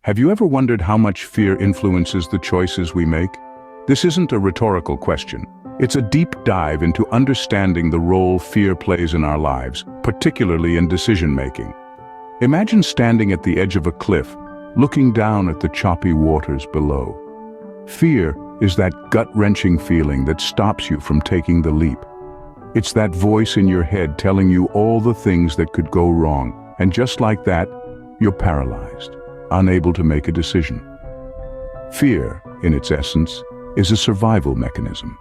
Have you ever wondered how much fear influences the choices we make? This isn't a rhetorical question. It's a deep dive into understanding the role fear plays in our lives, particularly in decision-making. Imagine standing at the edge of a cliff, looking down at the choppy waters below. Fear is that gut-wrenching feeling that stops you from taking the leap. It's that voice in your head telling you all the things that could go wrong, and just like that, you're paralyzed, unable to make a decision. Fear, in its essence, is a survival mechanism.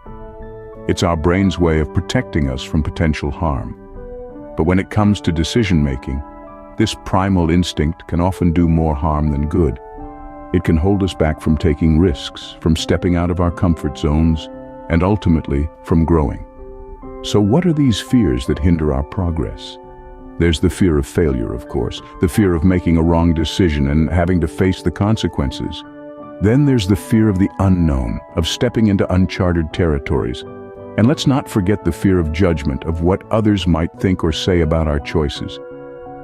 It's our brain's way of protecting us from potential harm. But when it comes to decision-making, this primal instinct can often do more harm than good. It can hold us back from taking risks, from stepping out of our comfort zones, and ultimately from growing. So what are these fears that hinder our progress? There's the fear of failure, of course, the fear of making a wrong decision and having to face the consequences. Then there's the fear of the unknown, of stepping into uncharted territories. And let's not forget the fear of judgment, of what others might think or say about our choices.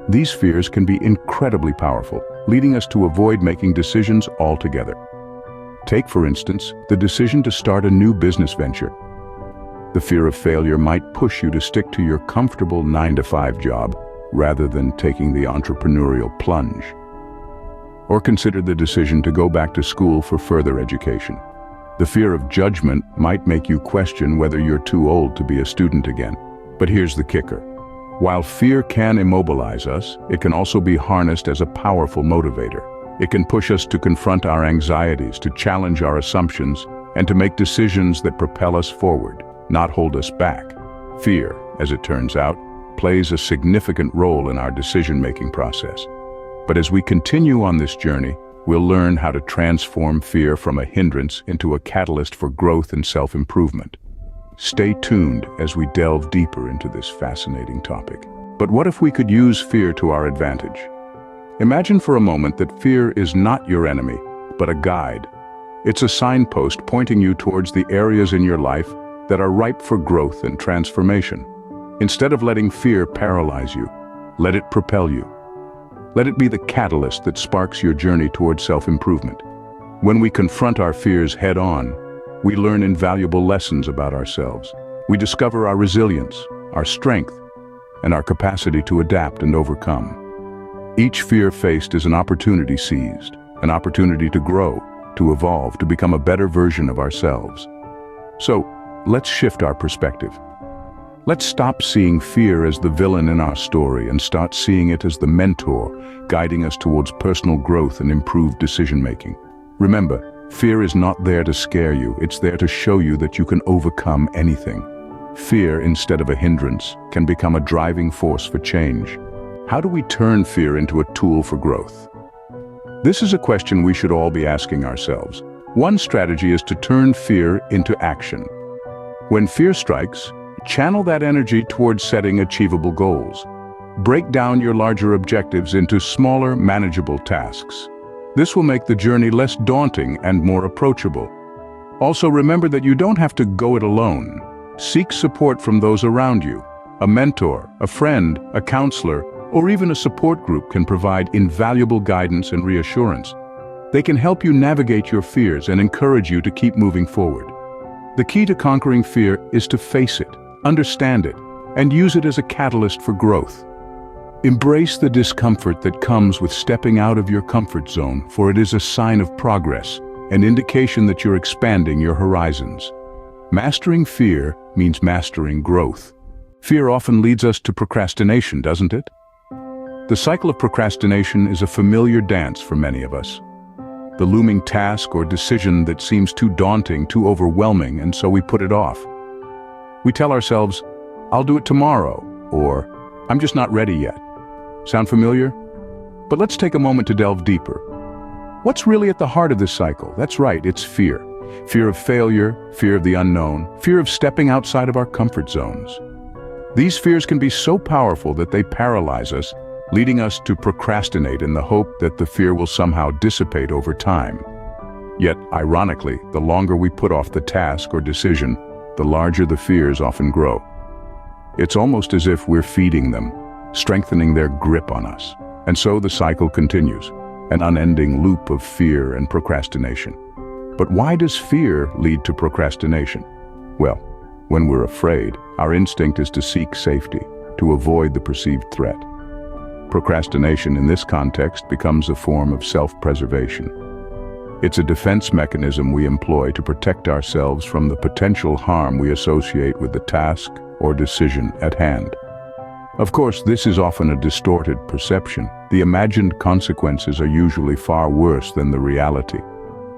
These fears can be incredibly powerful, leading us to avoid making decisions altogether. Take, for instance, the decision to start a new business venture. The fear of failure might push you to stick to your comfortable 9-to-5 job rather than taking the entrepreneurial plunge. Or consider the decision to go back to school for further education. The fear of judgment might make you question whether you're too old to be a student again. But here's the kicker. While fear can immobilize us, it can also be harnessed as a powerful motivator. It can push us to confront our anxieties, to challenge our assumptions, and to make decisions that propel us forward, not hold us back. Fear, as it turns out, plays a significant role in our decision-making process. But as we continue on this journey, we'll learn how to transform fear from a hindrance into a catalyst for growth and self-improvement. Stay tuned as we delve deeper into this fascinating topic. But what if we could use fear to our advantage? Imagine for a moment that fear is not your enemy, but a guide. It's a signpost pointing you towards the areas in your life that are ripe for growth and transformation. Instead of letting fear paralyze you, let it propel you. Let it be the catalyst that sparks your journey towards self-improvement. When we confront our fears head-on, we learn invaluable lessons about ourselves. We discover our resilience, our strength, and our capacity to adapt and overcome. Each fear faced is an opportunity seized, an opportunity to grow, to evolve, to become a better version of ourselves. So, let's shift our perspective. Let's stop seeing fear as the villain in our story and start seeing it as the mentor, guiding us towards personal growth and improved decision-making. Remember, fear is not there to scare you, it's there to show you that you can overcome anything. Fear, instead of a hindrance, can become a driving force for change. How do we turn fear into a tool for growth? This is a question we should all be asking ourselves. One strategy is to turn fear into action. When fear strikes, channel that energy towards setting achievable goals. Break down your larger objectives into smaller, manageable tasks. This will make the journey less daunting and more approachable. Also, remember that you don't have to go it alone. Seek support from those around you. A mentor, a friend, a counselor, or even a support group can provide invaluable guidance and reassurance. They can help you navigate your fears and encourage you to keep moving forward. The key to conquering fear is to face it, understand it, and use it as a catalyst for growth. Embrace the discomfort that comes with stepping out of your comfort zone, for it is a sign of progress, an indication that you're expanding your horizons. Mastering fear means mastering growth. Fear often leads us to procrastination, doesn't it? The cycle of procrastination is a familiar dance for many of us. The looming task or decision that seems too daunting, too overwhelming, and so we put it off. We tell ourselves, "I'll do it tomorrow," or "I'm just not ready yet." Sound familiar? But let's take a moment to delve deeper. What's really at the heart of this cycle? That's right, it's fear. Fear of failure, fear of the unknown, fear of stepping outside of our comfort zones. These fears can be so powerful that they paralyze us, leading us to procrastinate in the hope that the fear will somehow dissipate over time. Yet, ironically, the longer we put off the task or decision, the larger the fears often grow. It's almost as if we're feeding them, strengthening their grip on us. And so the cycle continues. an unending loop of fear and procrastination. But why does fear lead to procrastination? Well, when we're afraid, our instinct is to seek safety, to avoid the perceived threat. Procrastination in this context becomes a form of self-preservation. It's a defense mechanism we employ to protect ourselves from the potential harm we associate with the task or decision at hand. Of course, this is often a distorted perception. The imagined consequences are usually far worse than the reality.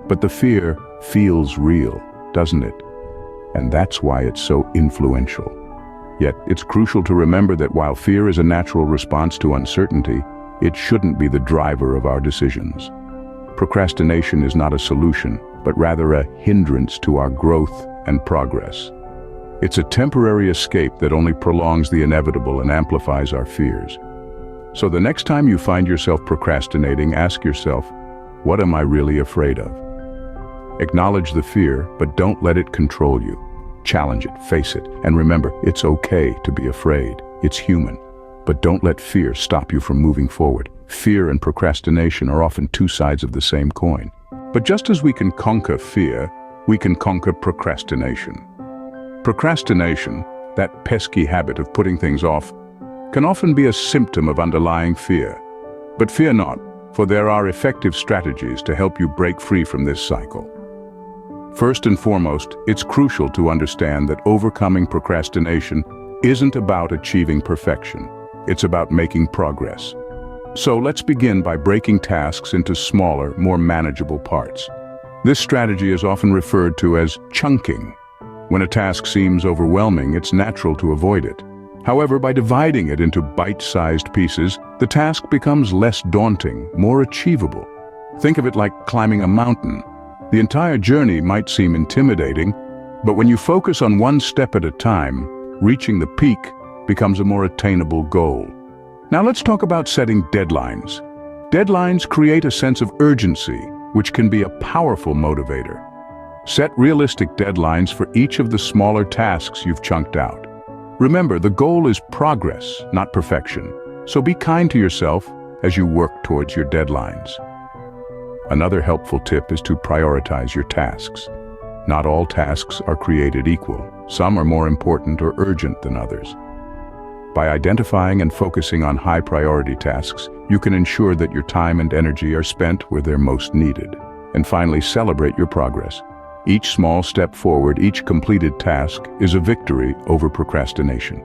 But the fear feels real, doesn't it? And that's why it's so influential. Yet, it's crucial to remember that while fear is a natural response to uncertainty, it shouldn't be the driver of our decisions. Procrastination is not a solution, but rather a hindrance to our growth and progress. It's a temporary escape that only prolongs the inevitable and amplifies our fears. So the next time you find yourself procrastinating, ask yourself, what am I really afraid of? Acknowledge the fear, but don't let it control you. Challenge it, face it, and remember, it's okay to be afraid. It's human. But don't let fear stop you from moving forward. Fear and procrastination are often two sides of the same coin. But just as we can conquer fear, we can conquer procrastination. Procrastination, that pesky habit of putting things off, can often be a symptom of underlying fear. But fear not, for there are effective strategies to help you break free from this cycle. First and foremost, it's crucial to understand that overcoming procrastination isn't about achieving perfection. It's about making progress. So let's begin by breaking tasks into smaller, more manageable parts. This strategy is often referred to as chunking. When a task seems overwhelming, it's natural to avoid it. However, by dividing it into bite-sized pieces, the task becomes less daunting, more achievable. Think of it like climbing a mountain. The entire journey might seem intimidating, but when you focus on one step at a time, reaching the peak becomes a more attainable goal. Now let's talk about setting deadlines. Deadlines create a sense of urgency, which can be a powerful motivator. Set realistic deadlines for each of the smaller tasks you've chunked out. Remember, the goal is progress, not perfection. So be kind to yourself as you work towards your deadlines. Another helpful tip is to prioritize your tasks. Not all tasks are created equal. Some are more important or urgent than others. By identifying and focusing on high-priority tasks, you can ensure that your time and energy are spent where they're most needed. And finally, celebrate your progress. Each small step forward, each completed task, is a victory over procrastination.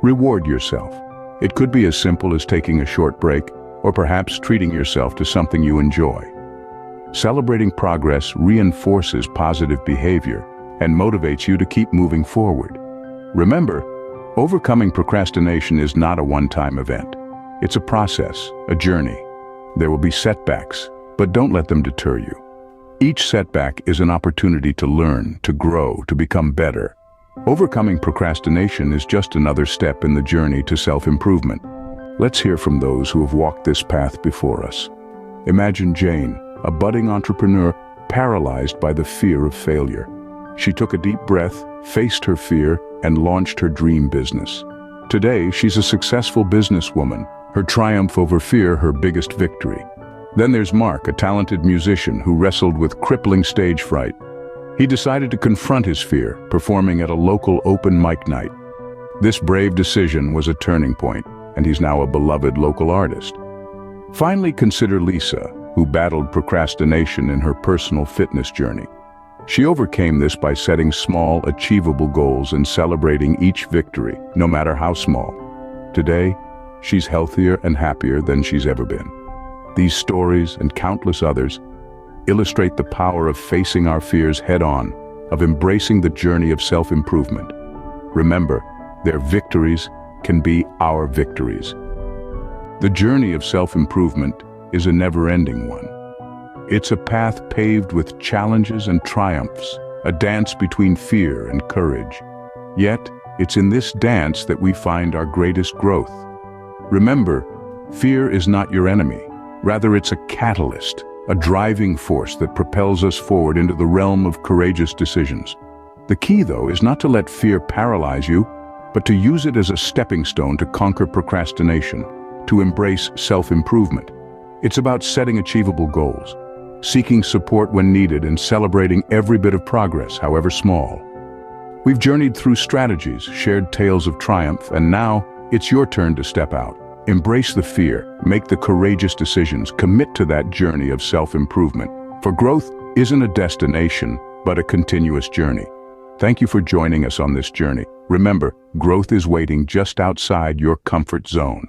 Reward yourself. It could be as simple as taking a short break, or perhaps treating yourself to something you enjoy. Celebrating progress reinforces positive behavior and motivates you to keep moving forward. Remember, overcoming procrastination is not a one-time event. It's a process, a journey. There will be setbacks, but don't let them deter you. Each setback is an opportunity to learn, to grow, to become better. Overcoming procrastination is just another step in the journey to self-improvement. Let's hear from those who have walked this path before us. Imagine Jane, a budding entrepreneur paralyzed by the fear of failure. She took a deep breath, faced her fear, and launched her dream business. Today, she's a successful businesswoman, her triumph over fear her biggest victory. Then there's Mark, a talented musician who wrestled with crippling stage fright. He decided to confront his fear, performing at a local open mic night. This brave decision was a turning point, and he's now a beloved local artist. Finally, consider Lisa, who battled procrastination in her personal fitness journey. She overcame this by setting small, achievable goals and celebrating each victory, no matter how small. Today, she's healthier and happier than she's ever been. These stories and countless others illustrate the power of facing our fears head-on, of embracing the journey of self-improvement. Remember, their victories can be our victories. The journey of self-improvement is a never-ending one. It's a path paved with challenges and triumphs, a dance between fear and courage. Yet, it's in this dance that we find our greatest growth. Remember, fear is not your enemy. Rather, it's a catalyst, a driving force that propels us forward into the realm of courageous decisions. The key, though, is not to let fear paralyze you, but to use it as a stepping stone to conquer procrastination, to embrace self-improvement. It's about setting achievable goals, seeking support when needed, and celebrating every bit of progress, however small. We've journeyed through strategies, shared tales of triumph, and now it's your turn to step out. Embrace the fear, make the courageous decisions, commit to that journey of self-improvement. For growth isn't a destination, but a continuous journey. Thank you for joining us on this journey. Remember, growth is waiting just outside your comfort zone.